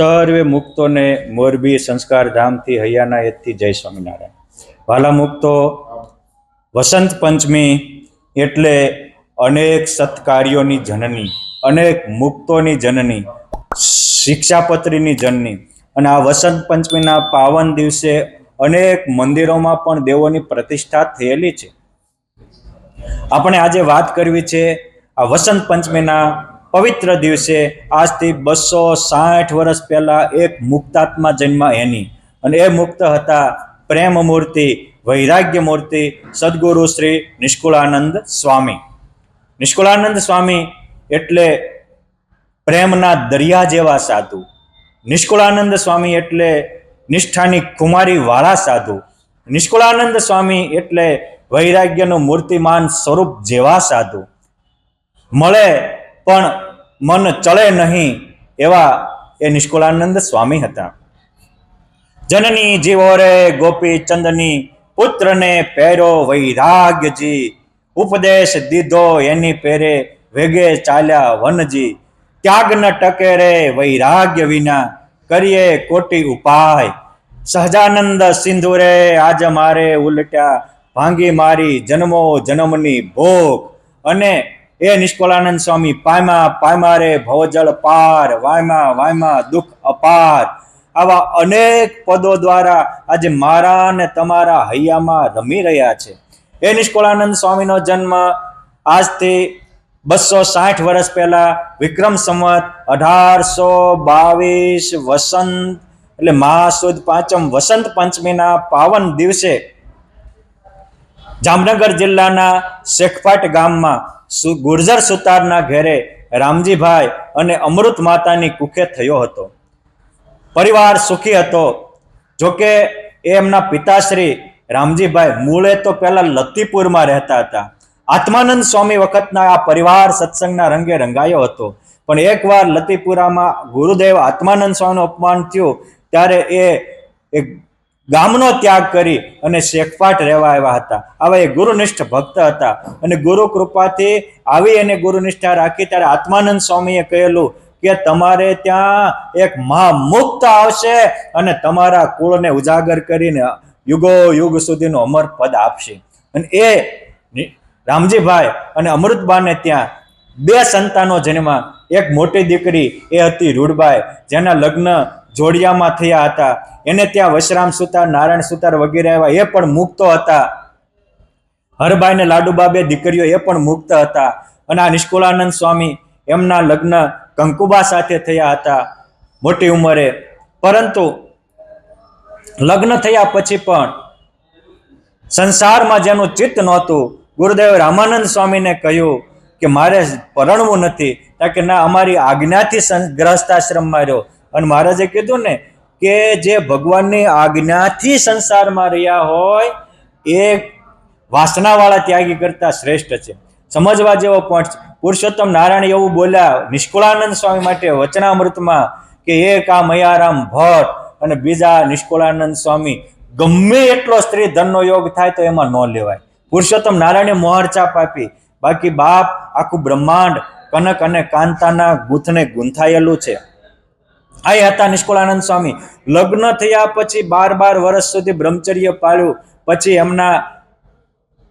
સર્વે મુક્તોને મોરબી સંસ્કાર ધામથી હૈયાના યદથી જય સ્વામિનારાયણ. વાલા મુક્તો, વસંત પંચમી એટલે અનેક સત્કાર્યોની જનની, અનેક મુક્તોની જનની, શિક્ષાપત્રીની જનની. અને આ વસંત પંચમીના પાવન દિવસે અનેક મંદિરોમાં પણ દેવોની પ્રતિષ્ઠા થયેલી છે. આપણે આજે વાત કરવી છે આ વસંત પંચમીના પવિત્ર દિવસે. આજથી 260 વર્ષ પહેલા એક મુક્તાત્મા જન્મા એની, અને એ મુક્ત હતા પ્રેમ મૂર્તિ, વૈરાગ્ય મૂર્તિ સદગુરુ શ્રી નિષ્કુળાનંદ સ્વામી. નિષ્કુળાનંદ સ્વામી એટલે પ્રેમના દરિયા જેવા સાધુ. નિષ્કુળાનંદ સ્વામી એટલે નિષ્ઠાની કુમારી વાળા સાધુ. નિષ્કુળાનંદ સ્વામી એટલે વૈરાગ્યનું મૂર્તિમાન સ્વરૂપ જેવા સાધુ. મળે પણ મન ચળે નહીં એવા એ નિષ્કુળાનંદ સ્વામી હતા. જનની જીવો રે ગોપી ચંદની, પુત્રને પહેરો વૈરાગ્યજી, ઉપદેશ દીધો એની પેરે, વેગે ચાલ્યા વનજી, ત્યાગ ન ટકે રે વૈરાગ્ય વિના, કરીએ કોટી ઉપાય, સહજાનંદ સિંધુ રે આજ મારે ઉલટ્યા, ભાંગી મારી જન્મો જન્મની ભોગ. અને એ નિષ્કુળાનંદ સ્વામી પામ્યા રે ભવજળ પાર, વાયમાં વાયમાં દુઃખ અપાર. આવા અનેક પદો દ્વારા આજે મારા ને તમારા હૈયામાં રમી રહ્યા છે. એ નિષ્કુળાનંદ સ્વામીનો જન્મ આજથી 260 વર્ષ પહેલા વિક્રમ સંવત 1822 વસંત એટલે મહા સુદ પાંચમ વસંત પંચમીના પાવન દિવસે જામનગર જિલ્લાના શેખપાટ ગામમાં ગુર્જર સુતારના ઘેરે રામજીભાઈ અને અમૃત માતાની કુખે થયો હતો. પરિવાર સુખી હતો. જોકે એમના પિતાશ્રી રામજીભાઈ મૂળે તો પહેલા લતીપુરમાં રહેતા હતા. આત્માનંદ સ્વામી વખતના આ પરિવાર સત્સંગના રંગે રંગાયો હતો. પણ એકવાર લતીપુરામાં ગુરુદેવ આત્માનંદ સ્વામીનું અપમાન થયું ત્યારે એ ગામનો ત્યાગ કરી અને શેખપાટ રહેવા આવ્યા હતા. આવા એ ગુરુનિષ્ઠ ભક્ત હતા અને ગુરુ કૃપાથી આવી અને ગુરુનિષ્ઠા રાખી ત્યારે આત્માનંદ સ્વામીએ કહેલું કે તમારે ત્યાં એક મહામુક્ત આવશે અને તમારા કુળને ઉજાગર કરીને યુગો યુગ સુધીનું અમર પદ આપશે. અને એ રામજીભાઈ અને અમૃતબાને ત્યાં 2 સંતાનો જન્મ્યા. એક મોટી દીકરી એ હતી રૂડબાઈ, જેના લગ્ન જોડિયામાં થયા હતા. એને ત્યાં વશરામ સુતાર, નારાયણ સુતાર વગેરે આવ્યા, એ પણ મુક્તો હતા. હરબાઈ ને લાડુબા 2 દીકરીઓ એ પણ મુક્ત હતા. અને આ નિષ્કુળાનંદ સ્વામી એમના લગ્ન કંકુબા સાથે થયા હતા મોટી ઉંમરે. પરંતુ લગ્ન થયા પછી પણ સંસારમાં જેનું ચિત્ત નહોતું, ગુરુદેવ રામાનંદ સ્વામીને કહ્યું કે મારે પરણવું નથી. કે ના, અમારી આજ્ઞાથી ગ્રહસ્થાશ્રમમાં રહ્યો. અને મહારાજે કીધું ને કે જે ભગવાનની આજ્ઞાથી સંસારમાં રહ્યા હોય એ વાસનાવાળા ત્યાગી કરતા શ્રેષ્ઠ છે. સમજવા જેવો પોઈન્ટ. પુરુષોત્તમ નારાયણ એવું બોલ્યા નિષ્કુળાનંદ સ્વામી માટે વચનામૃતમાં કે એક આ મયારામ ભટ્ટ અને બીજા નિષ્કુળાનંદ સ્વામી, ગમે એટલો સ્ત્રી ધનનો યોગ થાય તો એમાં ન લેવાય. પુરુષોત્તમ નારાયણે મોહર ચાપ આપી. બાકી બાપ આખું બ્રહ્માંડ કનક અને કાંતાના ગૂંથને ગૂંથાયેલું છે. આ હતા નિષ્કુળાનંદ સ્વામી. લગ્ન થયા પછી 12 વર્ષ સુધી બ્રહ્મચર્ય પાળ્યું. પછી એમના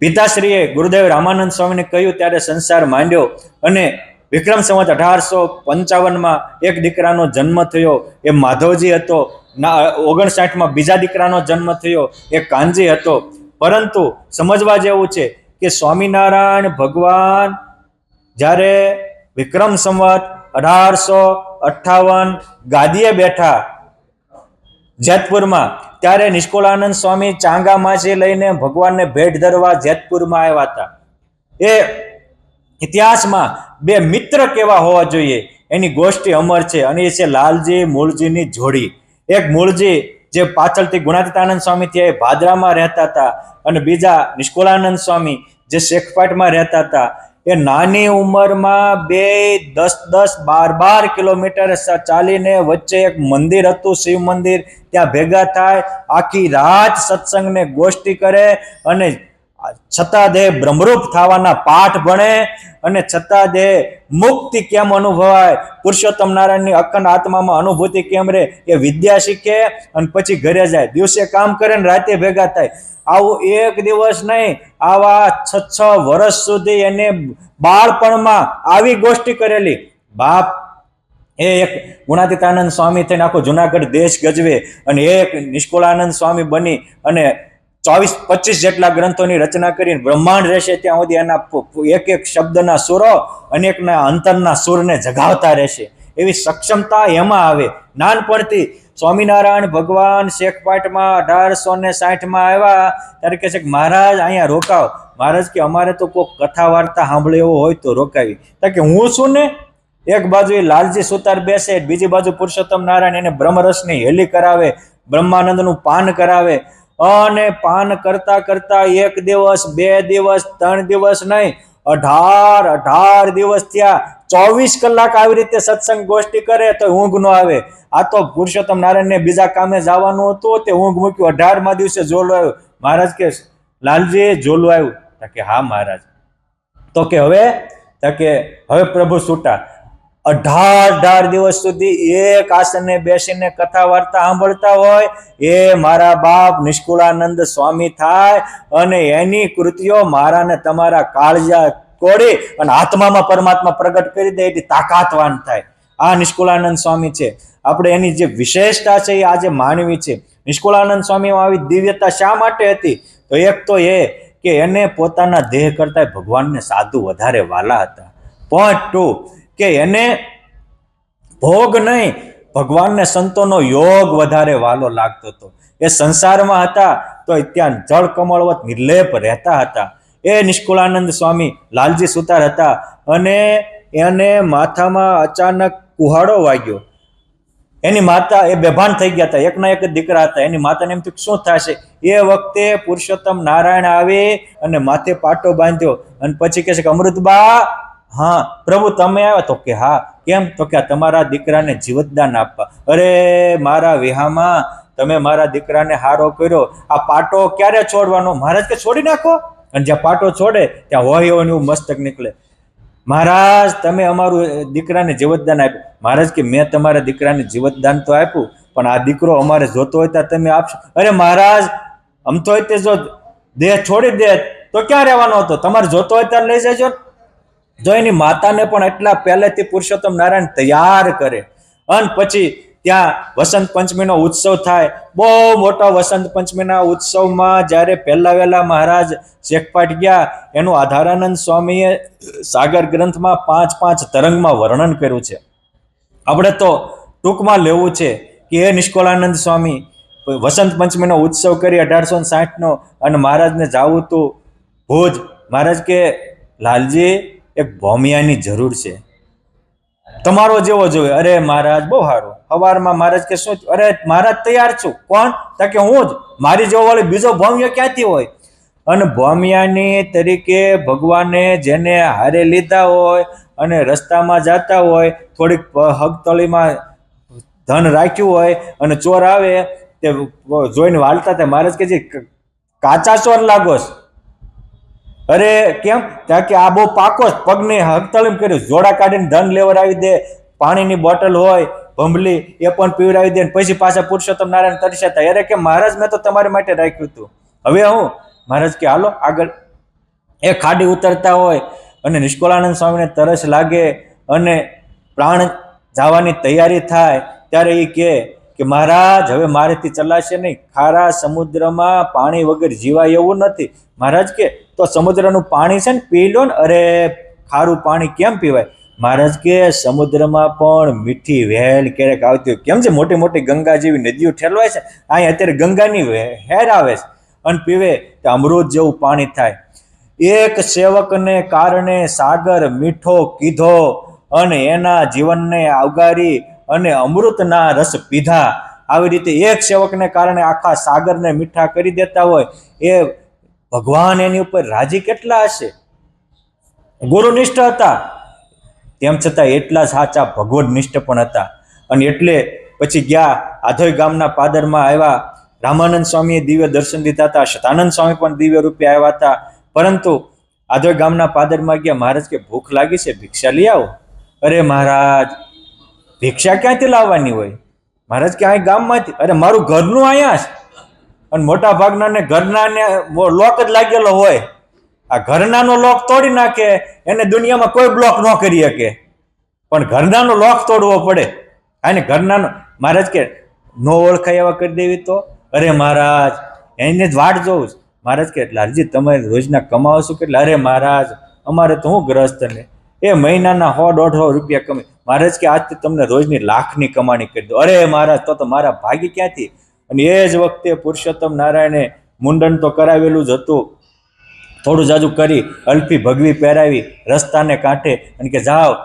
પિતાશ્રીએ ગુરુદેવ રામાનંદ સ્વામીને કહ્યું ત્યારે સંસાર માંડ્યો. અને વિક્રમ સંવત 1855માં એક દીકરાનો જન્મ થયો, એ માધવજી હતો. 59માં બીજા દીકરાનો જન્મ થયો, એ કાનજી હતો. પરંતુ સમજવા જેવું છે કે સ્વામિનારાયણ ભગવાન જ્યારે વિક્રમ સંવત 1858 ગાદીએ બેઠા જેતપુરમાં, ત્યારે નિષ્કુળાનંદ સ્વામી ચાંગા માછી લઈને ભગવાનને ભેટ ધરવા જેતપુરમાં આવ્યા હતા. એ ઇતિહાસમાં 2 મિત્ર કેવા હોવા જોઈએ એની ગોષ્ઠી અમર છે. અને એ છે લાલજી મૂળજીની જોડી. એક મૂળજી જે પાછળથી ગુણાતીતાનંદ સ્વામી ત્યાં ભાદરામાં રહેતા હતા, અને બીજા નિષ્કુળાનંદ સ્વામી જે શેખપાટમાં રહેતા હતા. એ નાની ઉંમરમાં 2 10 12 કિલોમીટર ચાલીને વચ્ચે એક મંદિર હતું, શિવ મંદિર, ત્યાં ભેગા થાય, આખી રાત સત્સંગને ગોષ્ઠી કરે. અને છતાં દેહ બ્રહ્મરૂપ થવાના પાઠ ભણે અને છતાં દેહ મુક્તિ કેમ અનુભવાય, પુરુષોત્તમ નારાયણની અખંડ આત્મામાં અનુભૂતિ કેમ રહે, એ વિદ્યા શીખે અને પછી ઘરે જાય. દિવસે કામ કરે ને રાતે ભેગા થાય. આવું એક દિવસ નહીં, આવા 6 વર્ષ સુધી એને બાળપણમાં આવી ગોષ્ઠી કરેલી. બાપ એ એક ગુણાતીતાનંદ સ્વામી થઈને આખો જુનાગઢ દેશ ગજવે અને એક નિષ્કુળાનંદ સ્વામી બની અને 24-25 જેટલા ગ્રંથોની રચના કરીને બ્રહ્માંડ રહેશે ત્યાં સુધી એના એક એક શબ્દના સુરો અનેકના અંતરના સુરને જગાવતા રહેશે. એવી સક્ષમતા એમાં આવે. નાનપણથી સ્વામિનારાયણ ભગવાન શેખપાટમાં 1860માં આવ્યા ત્યારે કહે છે કે મહારાજ અહીંયા રોકાવ. મહારાજ કે અમારે તો કોઈ કથા વાર્તા સાંભળે એવો હોય તો રોકાવી. કે હું છું ને. એક બાજુ એ લાલજી સુતાર બેસે, બીજી બાજુ પુરુષોત્તમ નારાયણ એને બ્રહ્મરસની હેલી કરાવે, બ્રહ્માનંદનું પાન કરાવે અને પાન કરતા કરતા 1 દિવસ 2 દિવસ 3 દિવસ નહીં, 18 દિવસ થયા. 24 કલાક આવી રીતે સત્સંગ ગોષ્ઠી કરે તો ઊંઘ ન આવે. આ તો પુરુષોત્તમ નારાયણને બીજા કામે જવાનું હતું, તે ઊંઘ મૂક્યું. 18મા દિવસે જોલું આવ્યું. મહારાજ કે લાલજી જોલું આવ્યું? કે હા મહારાજ. તો કે હવે પ્રભુ છૂટા. 18 દિવસ સુધી એક આસને બેસીને કથા વાર્તા સાંભળતા હોય એ મારા બાપ નિષ્કુળાનંદ સ્વામી થાય અને એની કૃતિઓ મારા ને તમારા કાળજા કોડી અને આત્મામાં પરમાત્મા પ્રગટ કરી દે એટલી તાકાતવાન થાય. આ નિષ્કુળાનંદ સ્વામી છે. આપણે એની જે વિશેષતા છે એ આજે માનવી છે. નિષ્કુળાનંદ સ્વામીમાં આવી દિવ્યતા શા માટે હતી? તો એક તો એ કે એને પોતાના દેહ કરતા ભગવાનને સાધુ વધારે વાલા હતા. પોઈન્ટ 2 કે એને ભોગ નહીં, ભગવાનને સંતોનો યોગ વધારે વાલો લાગતો હતો. એ સંસારમાં હતા તો ત્યાં જળ કમળવત નિર્લેપ રહેતા હતા. એ નિષ્કુળાનંદ સ્વામી લાલજી સુતાર હતા અને એને માથામાં અચાનક કુહાડો વાગ્યો. એની માતા એ બેભાન થઈ ગયા હતા. એકના એક જ દીકરા હતા. એની માતાને એમ થયું શું થશે. એ વખતે પુરુષોત્તમ નારાયણ આવી અને માથે પાટો બાંધ્યો અને પછી કહે છે કે અમૃતબા, હા પ્રભુ તમે આવ્યા? તો કે હા. કેમ? તો કે તમારા દીકરાને જીવતદાન આપવા. અરે મારા વિહામાં તમે મારા દીકરાને હારો કર્યો. આ પાટો ક્યારે છોડવાનો? મહારાજ કે છોડી નાખો. અને જ્યાં પાટો છોડે ત્યાં હોય એવું મસ્તક નીકળે. મહારાજ તમે અમારું દીકરાને જીવતદાન આપ્યું. મહારાજ કે મેં તમારા દીકરાને જીવતદાન તો આપ્યું પણ આ દીકરો અમારે જોતો હોય ત્યાં તમે આપશો? અરે મહારાજ આમ તો તે જો દેહ છોડી દે તો ક્યાં રહેવાનો હતો? તમારે જોતો હોય ત્યાં લઈ જજો. જો એની માતાને પણ એટલા પહેલેથી પુરુષોત્તમ નારાયણ તૈયાર કરે અને પછી ત્યાં વસંત પંચમીનો ઉત્સવ થાય. બહુ મોટો વસંત પંચમીના ઉત્સવમાં જ્યારે પહેલા વહેલા મહારાજ શેખપાટ ગયા, એનું આધારાનંદ સ્વામીએ સાગર ગ્રંથમાં 5 તરંગમાં વર્ણન કર્યું છે. આપણે તો ટૂંકમાં લેવું છે કે એ નિષ્કુળાનંદ સ્વામી વસંત પંચમીનો ઉત્સવ કરી 1860નો અને મહારાજને જાવું હતું ભુજ. મહારાજ કે લાલજી એક ભોમિયાની જરૂર છે, તમારો જેવો જોઈએ. અરે મહારાજ બહુ સારું. સવારમાં મહારાજ કે શું? અરે મહારાજ તૈયાર છું. કોણ? તો કે હું જ. મારી જેવો વાળી બીજો ભોમિયો ક્યાંથી હોય? અને ભોમિયાની તરીકે ભગવાને જેને હારે લીધા હોય અને રસ્તામાં જતા હોય, થોડીક હગતળીમાં ધન રાખ્યું હોય અને ચોર આવે તે જોઈને વાળતા હતા. મહારાજ કે જે કાચા ચોર લાગોસ. અરે કેમ? ત્યાં કે આ બહુ પાકો પગને હગતળીમ કર્યું, જોડા કાઢીને ધન લેવડાવી દે, પાણીની બોટલ હોય ભંભલી એ પણ પીવડાવી દે, પછી પાછા પુરુષોત્તમ નારાયણ તરસ્યા હતા. અરે કે મહારાજ મેં તો તમારી માટે રાખ્યું હતું, હવે હું? મહારાજ કે હાલો આગળ. એ ખાડી ઉતરતા હોય અને નિષ્કુળાનંદ સ્વામીને તરસ લાગે અને પ્રાણ જવાની તૈયારી થાય ત્યારે એ કે મહારાજ હવે મારેથી ચલાશે નહીં, ખારા સમુદ્રમાં પાણી વગર જીવાય એવું નથી. મહારાજ કે તો સમુદ્રનું પાણી છે ને પી લો ને. અરે ખારું પાણી કેમ પીવાય? મહારાજ કે સમુદ્રમાં પણ મીઠી વહેલ ક્યારેક આવતી હોય. કેમ છે મોટી મોટી ગંગા જેવી નદીઓ ઠેલવાય છે, અહીંયા અત્યારે ગંગાની હેર આવે છે અને પીવે તો અમૃત જેવું પાણી થાય. એક સેવકને કારણે સાગર મીઠો કીધો અને એના જીવનને આવગારી અને અમૃતના રસ પીધા. આવી રીતે એક સેવકને કારણે આખા સાગરને મીઠા કરી દેતા હોય એ ભગવાન એની ઉપર રાજી કેટલા હશે? ગુરુનિષ્ઠ હતા, તેમ છતાં એટલા સાચા ભગવદનિષ્ઠ પણ હતા. અને એટલે પછી ગયા આધોઈ ગામના પાદરમાં આવ્યા. રામાનંદ સ્વામીએ દિવ્ય દર્શન દીધા હતા, શતાનંદ સ્વામી પણ દિવ્ય રૂપે આવ્યા હતા પરંતુ આધોઈ ગામના પાદરમાં ગયા. મહારાજ કે ભૂખ લાગી છે, ભિક્ષા લઈ આવો. અરે મહારાજ, ભિક્ષા ક્યાંથી લાવવાની હોય? મહારાજ કે અહીં ગામમાંથી. અરે મારું ઘરનું અહીંયા છે, અને મોટા ભાગના ને ઘરના ને લોક જ લાગેલો હોય. આ ઘરનાનો લોક તોડી નાખે એને દુનિયામાં કોઈ બ્લોક ન કરી શકે, પણ ઘરનાનો લોક તોડવો પડે. આને ઘરનાનો. મહારાજ કે નો ઓળખાય એવા કરી દેવી તો? અરે મહારાજ, એને જ વાટ જોઉં છું. મહારાજ કે એટલે હરજી તમે રોજના કમાવો છો કેટલા? અરે મહારાજ, અમારે તો હું ગ્રસ્ત ને એ મહિનાના 100-150 રૂપિયા કમાય. મહારાજ કે આજથી તમને રોજની લાખની કમાણી કરી દો. અરે મહારાજ, તો મારા ભાગી ક્યાંથી? અને એ જ વખતે પુરુષોત્તમ નારાયણે મુંડન તો કરાવેલું જ હતું, થોડું જાજુ કરી અલ્ફી ભગવી પહેરાવી રસ્તાને કાંઠે અને કે જાઓ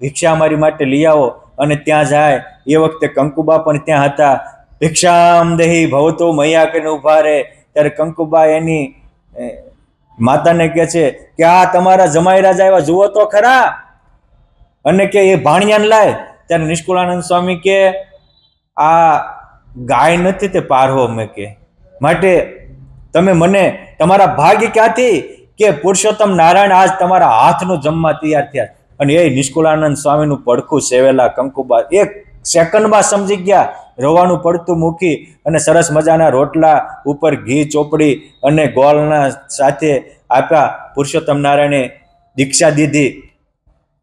ભિક્ષા અમારી માટે લઈ આવો. અને ત્યાં જાય એ વખતે કંકુબા પણ ત્યાં હતા. ભિક્ષામ દેહી ભવતો મૈયા કરીને ઉભા રહે. ત્યારે કંકુબા એની માતાને કહે છે કે આ તમારા જમાઈ રાજા એવા જુઓ તો ખરા, અને કે એ ભાણિયાને લાય. ત્યારે નિષ્કુળાનંદ સ્વામી કે આ ગાય નથી તે પારવો મેં કે, માટે તમે મને તમારા ભાગ્ય ક્યાંથી કે પુરુષોત્તમ નારાયણ આજ તમારા હાથનું જમવા તૈયાર થયા. અને એ નિષ્કુળાનંદ સ્વામીનું પડખું સેવેલા કંકુબા એક સેકન્ડમાં સમજી ગયા. રોવાનું પડતું મૂકી અને સરસ મજાના રોટલા ઉપર ઘી ચોપડી અને ગોળના સાથે આપ્યા. પુરુષોત્તમ નારાયણે દીક્ષા દીધી,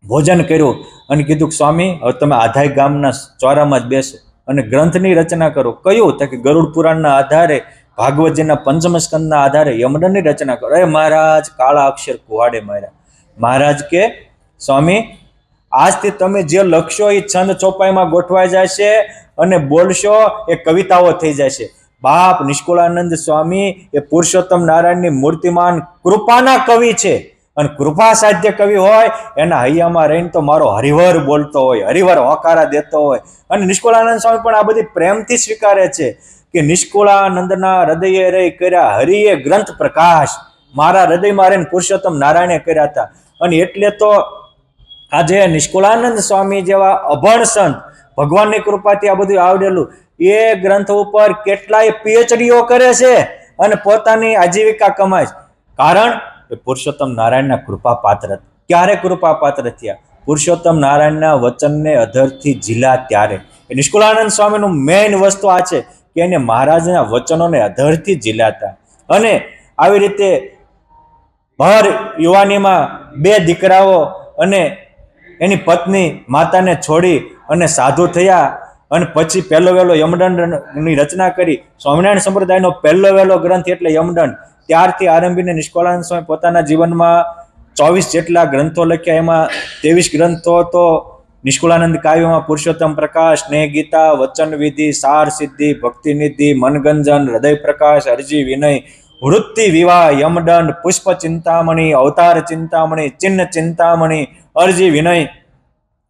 ભોજન કર્યું અને કીધું કે સ્વામી હવે તમે આધાઈ ગામના ચોરામાં જ બેસો અને ગ્રંથની રચના કરો. કયું? તો કે ગરુડ પુરાણના આધારે, ભાગવતજીના પંચમ સ્કંદના આધારે યમદંડની રચના કરો. અરે મહારાજ, કાળા અક્ષર કુહાડે માર્યા. મહારાજ કે સ્વામી આજથી તમે જે લખશો એ છંદ ચોપાઈમાં ગોઠવાઈ જશે અને બોલશો એ કવિતાઓ થઈ જશે. બાપ નિષ્કુળાનંદ સ્વામી એ પુરુષોત્તમ નારાયણની મૂર્તિમાન કૃપાના કવિ છે, અને કૃપા સાધ્ય કવિ હોય એના હૈયામાં રહીને તો મારો હરિવર બોલતો હોય, હરિવર હોકારા દેતો હોય. અને નિષ્કુળાનંદ સ્વામી પણ આ બધી પ્રેમથી સ્વીકારે છે કે નિષ્કુળાનંદના હૃદયે રહી કર્યા હરિએ ગ્રંથ પ્રકાશ. મારા હૃદયમાં રહીને પુરુષોત્તમ નારાયણે કર્યા હતા. અને એટલે તો આજે નિષ્કુળાનંદ સ્વામી જેવા અભણ સંત, ભગવાનની કૃપાથી આ બધું આવડેલું, એ ગ્રંથ ઉપર કેટલાય પીએચડીઓ કરે છે અને પોતાની આજીવિકા કમાય છે. કારણ કે પુરુષોત્તમ નારાયણના કૃપા પાત્ર. ક્યારે કૃપા પાત્ર થયા? પુરુષોત્તમ નારાયણના વચનને અધરથી ઝીલા ત્યારે. એ નિષ્કુળાનંદ સ્વામીનું મેઇન વસ્તુ આ છે કે એને મહારાજના વચનોને અધરથી ઝીલાતા. અને આવી રીતે ભર યુવાનીમાં 2 દીકરાઓ અને એની પત્ની માતાને છોડી અને સાધુ થયા. અને પછી પહેલો વહેલો યમદંડની રચના કરી. સ્વામિનારાયણ સંપ્રદાયનો પહેલો વહેલો ગ્રંથ એટલે યમદંડ. ત્યારથી આરંભીને નિષ્કુળાનંદ સ્વામી પોતાના જીવનમાં 24 જેટલા ગ્રંથો લખ્યા. એમાં 23 ગ્રંથો તો નિષ્કુળાનંદ કાવ્યમાં પુરુષોત્તમ પ્રકાશ, સ્નેહ ગીતા, વચન વિધિ, સાર સિદ્ધિ, ભક્તિ નિધિ, મનગંજન, હૃદય પ્રકાશ, અરજી વિનય, વૃત્તિ વિવાહ, યમદંડ, પુષ્પ ચિંતામણી, અવતાર ચિંતામણી, ચિહ્ન ચિંતામણી, અરજી વિનય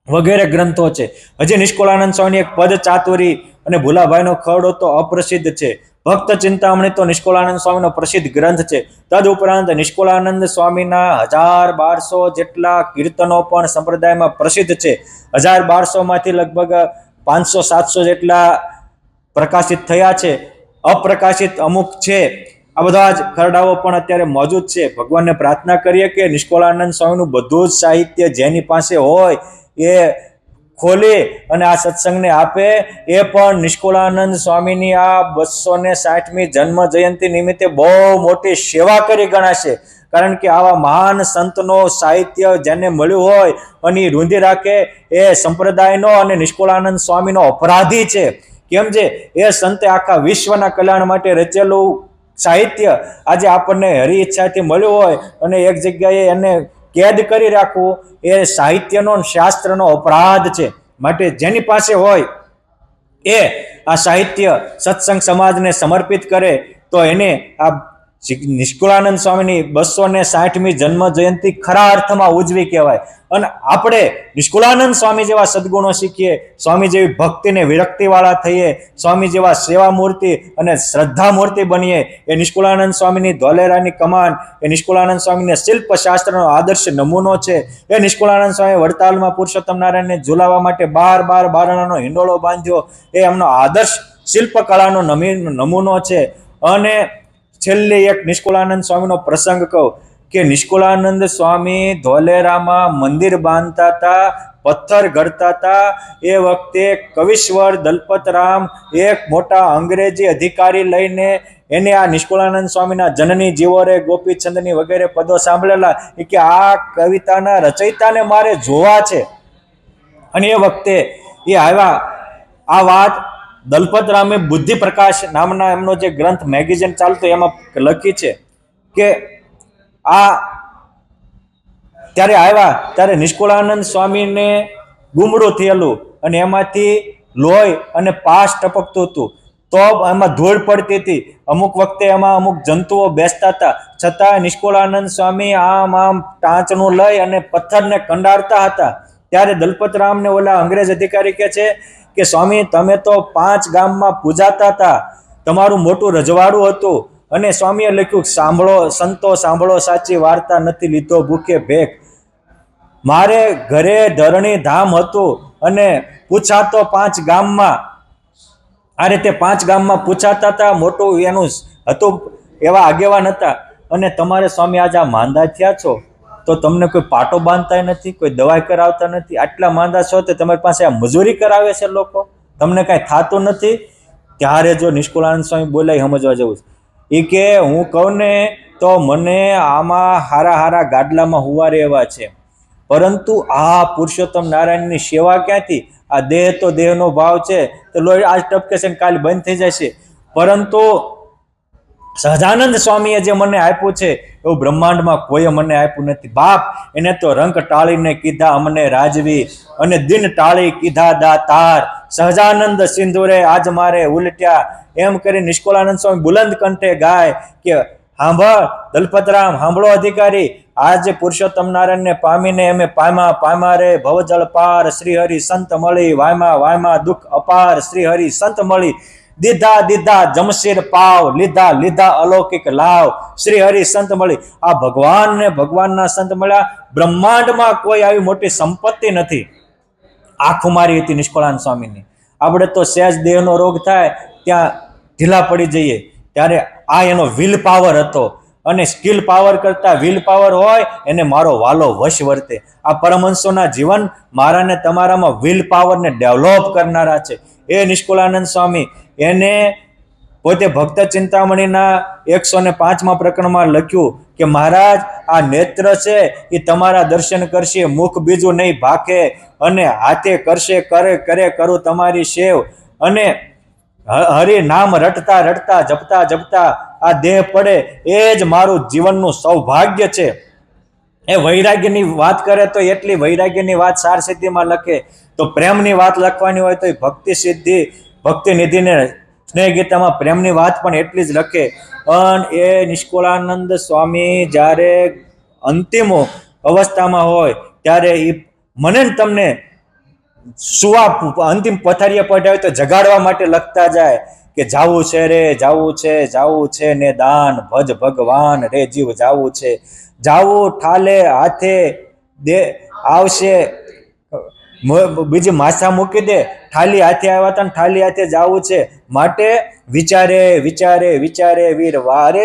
વગેરે ગ્રંથો છે. હજી નિષ્કુળાનંદ સ્વામીની એક પદ ચાતુરી અને ભુલાભાઈનો ખરડો તો અપ્રસિદ્ધ છે. ભક્ત ચિંતામણી તો નિષ્કુળાનંદ સ્વામીનો પ્રસિદ્ધ ગ્રંથ છે. તદ ઉપરાંત નિષ્કુળાનંદ સ્વામીના 1200 જેટલા કીર્તનો પણ સંપ્રદાયમાં પ્રસિદ્ધ છે. 1200 માંથી લગભગ 500-700 જેટલા પ્રકાશિત થયા છે. અપ્રકાશિત અમુક છે. આ બધા જ ખરડાઓ પણ અત્યારે મોજૂદ છે. ભગવાનને પ્રાર્થના કરીએ કે નિષ્કુળાનંદ સ્વામીનું બધું જ સાહિત્ય જેની પાસે હોય એ ખોલી અને આ સત્સંગને આપે. એ પણ નિષ્કુળાનંદ સ્વામીની આ 260મી જન્મ જયંતિ નિમિત્તે બહુ મોટી સેવા કરી ગણાશે. કારણ કે આવા મહાન સંતનો સાહિત્ય જેને મળ્યું હોય અને એ રૂંધી રાખે એ સંપ્રદાયનો અને નિષ્કુળાનંદ સ્વામીનો અપરાધી છે. કેમ છે? એ સંતે આખા વિશ્વના કલ્યાણ માટે રચેલું સાહિત્ય આજે આપણને હરી ઈચ્છાથી મળ્યું હોય અને એક જગ્યાએ એને કેદ કરી રાખવું એ સાહિત્યનો શાસ્ત્રનો અપરાધ છે. માટે જેની પાસે હોય એ આ સાહિત્ય સત્સંગ સમાજને સમર્પિત કરે તો એને આ નિષ્કુળાનંદ સ્વામીની 260મી જન્મ જયંતિ ખરા અર્થમાં ઉજવી કહેવાય. અને આપણે નિષ્કુળાનંદ સ્વામી જેવા સદગુણો શીખીએ, સ્વામી જેવી ભક્તિને વિરક્તિવાળા થઈએ, સ્વામી જેવા સેવા મૂર્તિ અને શ્રદ્ધા મૂર્તિ બનીએ. એ નિષ્કુળાનંદ સ્વામીની ધોલેરાની કમાન, એ નિષ્કુળાનંદ સ્વામીને શિલ્પશાસ્ત્રનો આદર્શ નમૂનો છે. એ નિષ્કુળાનંદ સ્વામી વડતાલમાં પુરુષોત્તમ નારાયણને ઝુલાવવા માટે 12 બારણાનો હિંડોળો બાંધ્યો. એ એમનો આદર્શ શિલ્પકળાનો નમૂનો છે. અને છેલ્લે એક નિષ્કુળાનંદ સ્વામીનો પ્રસંગ કહું કે નિષ્કુળાનંદ સ્વામી ધોલેરામાં મંદિર બાંધતા હતા, પથ્થર ઘડતા હતા, એ વખતે કવિશ્વર દલપતરામ એક મોટા અંગ્રેજી અધિકારી લઈને એને આ નિષ્કુળાનંદ સ્વામીના જનની જીવો રે ગોપીચંદની વગેરે પદો સાંભળેલા કે આ કવિતાના રચયિતાને મારે જોવા છે. અને એ વખતે એ આવ્યા. આ વાત દલપતરામે બુદ્ધિ પ્રકાશ નામના એમનો જે ગ્રંથ મેગેઝિન ચાલતો એમાં લખી છે કે આ ત્યારે આવ્યા ત્યારે નિષ્કુળાનંદ સ્વામીને ગુમડું થયેલું અને એમાંથી લોહી અને પાસ ટપકતું હતું, તો એમાં ધૂળ પડતી હતી, અમુક વખતે એમાં અમુક જંતુઓ બેસતા હતા, છતાં નિષ્કુળાનંદ સ્વામી આમ આમ ટાંચનું લઈ અને પથ્થરને કંડારતા હતા. ત્યારે દલપતરામને ઓલા અંગ્રેજ અધિકારી કહે છે કે સ્વામી તમે તો 5 ગામમાં પૂજાતા હતા, તમારું મોટું રજવાડું હતું. અને સ્વામીએ લખ્યું સાંભળો સંતો સાંભળો સાચી વાર્તા, નથી લીધો ભૂખે ભેખ. મારે ઘરે ધરણી ધામ હતું અને પૂછાતો 5 ગામમાં, આ રીતે 5 ગામમાં પૂછાતા હતા, મોટું એનું હતું, એવા આગેવાન હતા. અને તમારે સ્વામી આજે આ માંદા થયા છો તો તમને કોઈ પાટો બાંધતા નથી, કોઈ દવાઈ કરાવતા નથી, આટલા માંદા છો તો તમારી પાસે આ મજૂરી કરાવે છે લોકો, તમને કાંઈ થતું નથી. ત્યારે જો નિષ્કુળાનંદ સ્વામી બોલાય સમજવા જેવું એ કે હું કહું ને તો મને આમાં હારા હારા ગાડલામાં હુવારે એવા છે, પરંતુ આ પુરુષોત્તમ નારાયણની સેવા ક્યાંથી? આ દેહ તો દેહનો ભાવ છે, તો લોહી આજ ટપકે છે કાલે બંધ થઈ જશે, પરંતુ સહજાનંદ સ્વામીએ જે મને આપ્યું છે એવું બ્રહ્માંડમાં કોઈએ મને આપ્યું નથી. બાપ એને તો રંગ ટાળીને કીધા અમને રાજવી અને દિન ટાળી કીધા દાતાર, સહજાનંદ સિંધુરે આજ મારે ઉલટ્યા. એમ કરી નિષ્કુળાનંદ સ્વામી બુલંદ કંઠે ગાય કે સાંભળ દલપતરામ, સાંભળો અધિકારી, આજે પુરુષોત્તમ નારાયણને પામીને અમે પામા રે ભવજળ પાર, શ્રીહરિ સંત મળી વાયમાં દુઃખ અપાર, શ્રીહરિ સંત મળી દીધા જમશીર પાવ, લીધા અલૌકિક લાવ, શ્રી હરિ સંત મળી. આ ભગવાન ને ભગવાનના સંત મળ્યા. બ્રહ્માંડમાં કોઈ આવી મોટી સંપત્તિ નથી. આંખ મારી હતી નિષ્કુળાનંદ સ્વામીની. આપણે તો સહેજ દેહનો રોગ થાય ત્યાં ઢીલા પડી જઈએ, ત્યારે આ એનો વિલ પાવર હતો, અને સ્કિલ પાવર કરતા વિલ પાવર હોય એને મારો વાલો વશ વર્તે. આ પરમહંસોના જીવન મારાને તમારામાં વિલ પાવરને ડેવલપ કરનારા છે. એ નિષ્કુળાનંદ સ્વામી એને પોતે ભક્ત ચિંતામણીના 105મા પ્રકરણમાં લખ્યું કે મહારાજ આ નેત્ર છે એ તમારા દર્શન કરશે, મુખ બીજું નહીં ભાખે, અને હાથે કરશે કરે કરું તમારી સેવ. અને હરિ નામ રટતા જપતા આ દેહ પડે એ જ મારું જીવનનું સૌભાગ્ય છે. એ વૈરાગ્યની વાત કરે તો એટલી વૈરાગ્યની વાત સાર સિદ્ધિમાં લખે, તો પ્રેમની વાત લખવાની હોય તો ભક્તિ સિદ્ધિ ભક્તિ નિધિને સ્નેહ ગીતામાં પ્રેમની વાત પણ એટલી જ લખે. અને એ નિષ્કુળાનંદ સ્વામી જ્યારે અંતિમ અવસ્થામાં હોય ત્યારે એ મને તમને સુવા અંતિમ પથારીએ પડાવે તો જગાડવા માટે લખતા જાય કે જાવું છે રે જાવું છે ને દાન ભજ ભગવાન રે જીવ જાવું છે, જાવું ઠાલે હાથે દે આવશે, બીજી માથા મૂકી દે, થાલી હાથે આવ્યા હતા ને થાલી હાથે જાવું છે, માટે વિચારે વીર વારે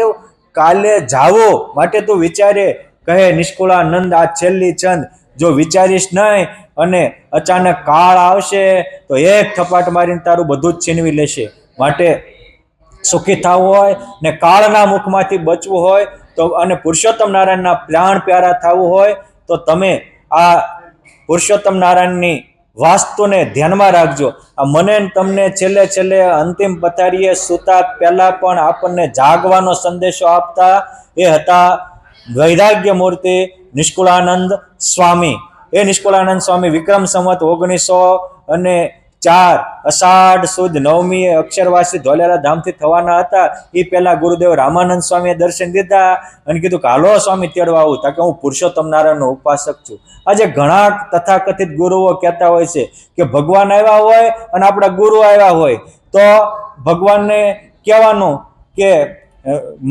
કાલે જાવો, માટે તું વિચારે. કહે નિષ્કુળાનંદ આ છેલ્લી છંદ, જો વિચારીશ નહીં અને અચાનક કાળ આવશે તો એક થપાટ મારીને તારું બધું જ છીનવી લેશે. માટે સુખી થવું હોય ને કાળના મુખમાંથી બચવું હોય તો, અને પુરુષોત્તમ નારાયણના પ્રાણ પ્યારા થવું હોય તો તમે આ પુરુષોત્તમ નારાયણની વાસ્તુને ધ્યાનમાં રાખજો. આ મને તમને છેલ્લે અંતિમ પથારીએ સૂતા પહેલા પણ આપણને જાગવાનો સંદેશો આપતા એ હતા વૈરાગ્ય મૂર્તિ નિષ્કુળાનંદ સ્વામી. એ નિષ્કુળાનંદ સ્વામી વિક્રમ સંવત 1904 અષાઢ સુદ 9મીએ અક્ષરવાસી ધોલેરા ધામથી થવાના હતા. એ પહેલા ગુરુદેવ રામાનંદ સ્વામીએ દર્શન દીધા અને કીધું કે હાલો સ્વામી તેડવા આવું, તાકે હું પુરુષોત્તમ નારાયણનો ઉપાસક છું. આજે ઘણા તથાકથિત ગુરુઓ કહેતા હોય છે કે ભગવાન આવ્યા હોય અને આપણા ગુરુ આવ્યા હોય તો ભગવાનને કહેવાનું કે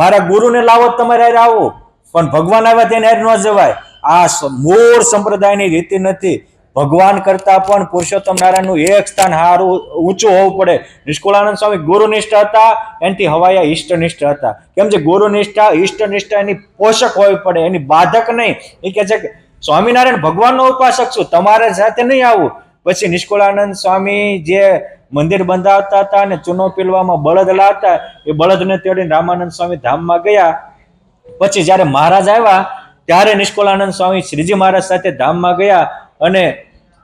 મારા ગુરુને લાવો તમારે હારે આવું, પણ ભગવાન આવ્યા તેને હારે ન જવાય. આ મૂળ સંપ્રદાયની રીતિ નથી. ભગવાન કરતા પણ પુરુષોત્તમ નારાયણનું એક સ્થાન સારું ઊંચું હોવું પડે. નિષ્કુળાનંદ સ્વામી ગુરુનિષ્ઠ હતા, એનાથી હવાયા ઈષ્ટનિષ્ઠ હતા. કેમ છે? ગુરુનિષ્ઠા ઈષ્ટનિષ્ઠા એની પોષક હોવી પડે, એની બાધક નહીં. એ કહે છે કે સ્વામિનારાયણ ભગવાનનો ઉપાસક છું, તમારા સાથે નહીં આવું. પછી નિષ્કુળાનંદ સ્વામી જે મંદિર બંધાવતા હતા અને ચૂનો પીલવામાં બળદ લાવતા, એ બળદને તેડીને રામાનંદ સ્વામી ધામમાં ગયા. પછી જ્યારે મહારાજ આવ્યા ત્યારે નિષ્કુળાનંદ સ્વામી શ્રીજી મહારાજ સાથે ધામમાં ગયા અને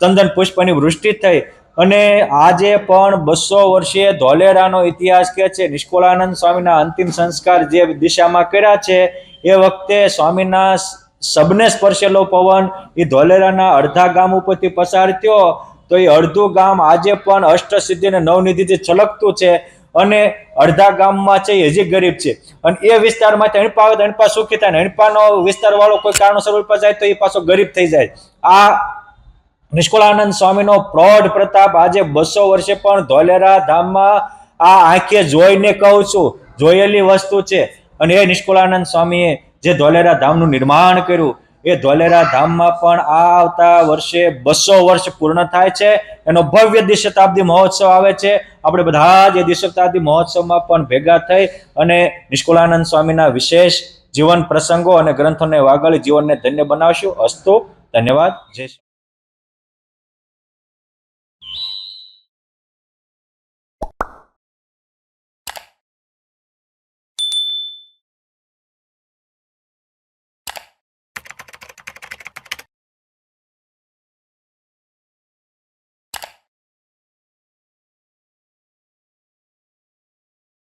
ચંદન પુષ્પની વૃષ્ટિ થઈ. અને આજે પણ 200 વર્ષે ધોલેરાનો ઇતિહાસ કહે છે નિષ્કુળાનંદ સ્વામીના અંતિમ સંસ્કાર જે દિશામાં કર્યા છે એ વખતે સ્વામીના સબને સ્પર્શેલો પવન એ ધોલેરાના અડધા ગામ ઉપરથી પસાર થયો, તો એ અડધું ગામ આજે પણ અષ્ટસિદ્ધિ અને નવનિધિથી છલકતું છે. અને અડધા ગામમાં છે એ હજી ગરીબ છે. અને એ વિસ્તારમાંથી હણપા આવે તો હણપા સુખી થાય, હણપાનો વિસ્તાર વાળો કોઈ કારણોસર ઉપર જાય તો એ પાછો ગરીબ થઈ જાય. આ નિષ્કુળાનંદ સ્વામીનો પ્રૌઢ પ્રતાપ આજે 200 વર્ષે પણ ધોલેરા ધામમાં આ આંખે જોઈને કહું છું, જોયેલી વસ્તુ છે. અને એ નિષ્કુળાનંદ સ્વામીએ જે ધોલેરા ધામનું નિર્માણ કર્યું, એ ધોલેરા ધામમાં પણ આ આવતા વર્ષે 200 વર્ષ પૂર્ણ થાય છે. એનો ભવ્ય દ્વિશતાબ્દી મહોત્સવ આવે છે. આપણે બધા જ એ દ્વિશતાબ્દી મહોત્સવમાં પણ ભેગા થઈ અને નિષ્કુળાનંદ સ્વામીના વિશેષ જીવન પ્રસંગો અને ગ્રંથોને વાગળી જીવનને ધન્ય બનાવશું. અસ્તુ. ધન્યવાદ. જય શ્રી